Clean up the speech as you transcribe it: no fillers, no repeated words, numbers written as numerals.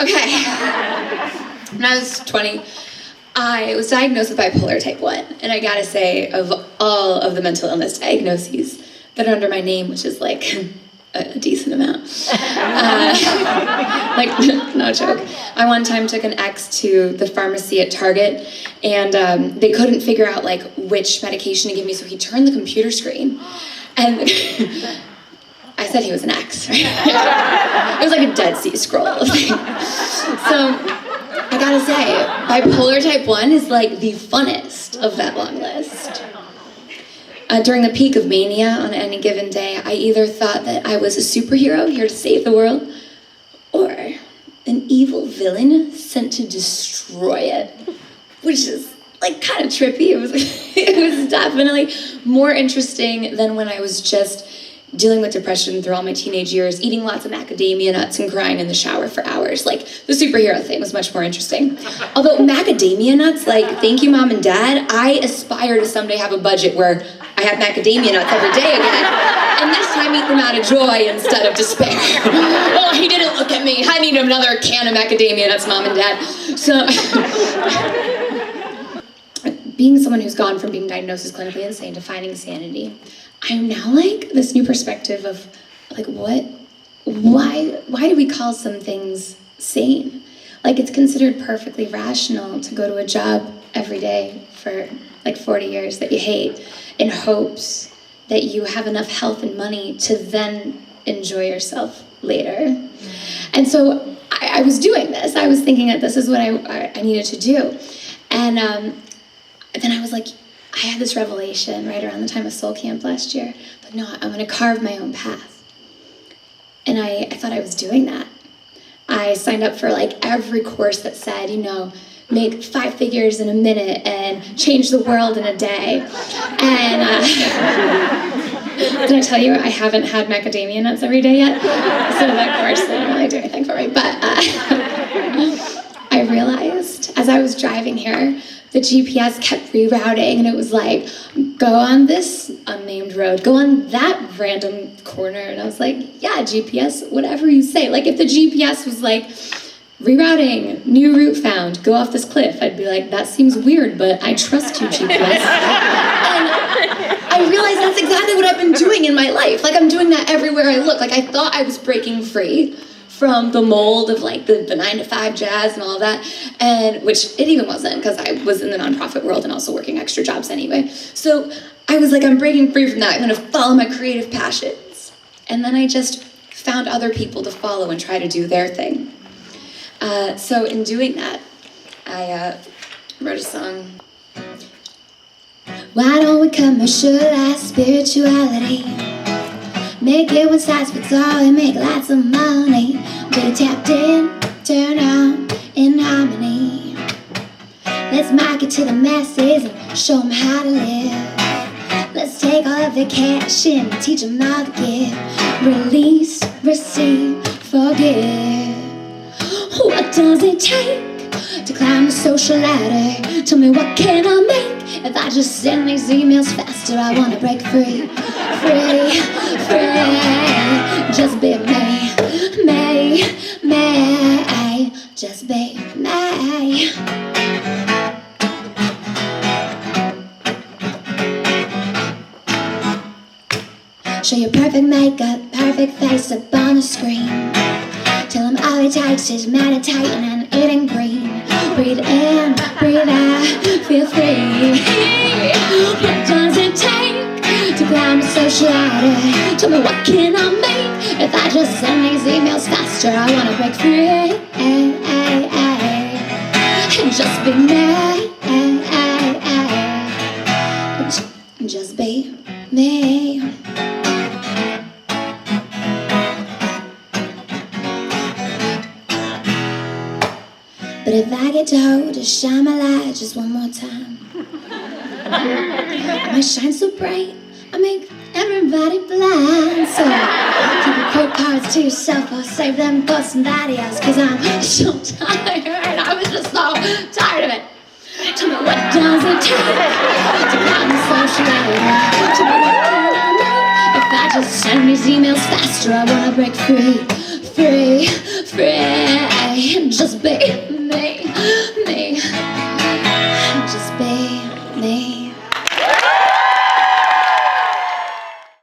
Okay. When I was 20, I was diagnosed with bipolar type 1. And I gotta say, of all of the mental illness diagnoses that are under my name, which is like a decent amount, like, no joke. I one time took an ex to the pharmacy at Target, and they couldn't figure out like which medication to give me, so he turned the computer screen. And I said he was an ex, right? It was like a Dead Sea Scroll thing. So, I gotta say, bipolar type 1 is like the funnest of that long list. During the peak of mania on any given day, I either thought that I was a superhero here to save the world, or an evil villain sent to destroy it, which is like kind of trippy. It was definitely more interesting than when I was just dealing with depression through all my teenage years, eating lots of macadamia nuts and crying in the shower for hours. Like, the superhero thing was much more interesting. Although macadamia nuts, like, thank you, Mom and Dad, I aspire to someday have a budget where I have macadamia nuts every day again, and this time eat them out of joy instead of despair. Oh, he didn't look at me. I need another can of macadamia nuts, Mom and Dad. So, being someone who's gone from being diagnosed as clinically insane to finding sanity, I'm now like this new perspective of like why do we call some things sane? Like, it's considered perfectly rational to go to a job every day for like 40 years that you hate in hopes that you have enough health and money to then enjoy yourself later. And so I was doing this. I was thinking that this is what I needed to do. And then I was like, I had this revelation right around the time of Soul Camp last year. But no, I'm gonna carve my own path. And I thought I was doing that. I signed up for like every course that said, you know, make 5 figures in a minute and change the world in a day. And can I tell you, I haven't had macadamia nuts every day yet. So that course didn't really do anything for me. But I realized as I was driving here, the GPS kept rerouting, and it was like, go on this unnamed road, go on that random corner. And I was like, yeah, GPS, whatever you say. Like, if the GPS was like, rerouting, new route found, go off this cliff, I'd be like, that seems weird, but I trust you, GPS. And I realized that's exactly what I've been doing in my life. Like, I'm doing that everywhere I look. Like, I thought I was breaking free from the mold of like the 9-to-5 jazz and all of that, and which it even wasn't, because I was in the nonprofit world and also working extra jobs anyway. So I was like, I'm breaking free from that. I'm gonna follow my creative passions. And then I just found other people to follow and try to do their thing. So in doing that, I wrote a song. Why don't we commercialize spirituality? Make it one size fits all and make lots of money. Get tapped in, turn on, in harmony. Let's market to the masses and show them how to live. Let's take all of their cash and teach them how to give. Release, receive, forgive. What does it take to climb the social ladder? Tell me, what can I make? If I just send these emails faster, I wanna break free. Free, free. Just be me, me, me. Just be me. Show your perfect makeup, perfect face up on the screen. Tell him all it takes is meditating and eating green. Breathe in, breathe out, feel free. What does it take to climb the social ladder? Tell me, what can I make? If I just send these emails faster, I wanna break free. And just be me. Just be me. But if I get told to shine my light just one more time, I might shine so bright, I make everybody blind. So keep your quote cards to yourself or save them for somebody else, 'cause I'm so tired. I was just so tired of it. Tell me, what does it take to climb the social ladder? Tell me, what can I do? If I just send these emails faster, I wanna break free. Free, free. They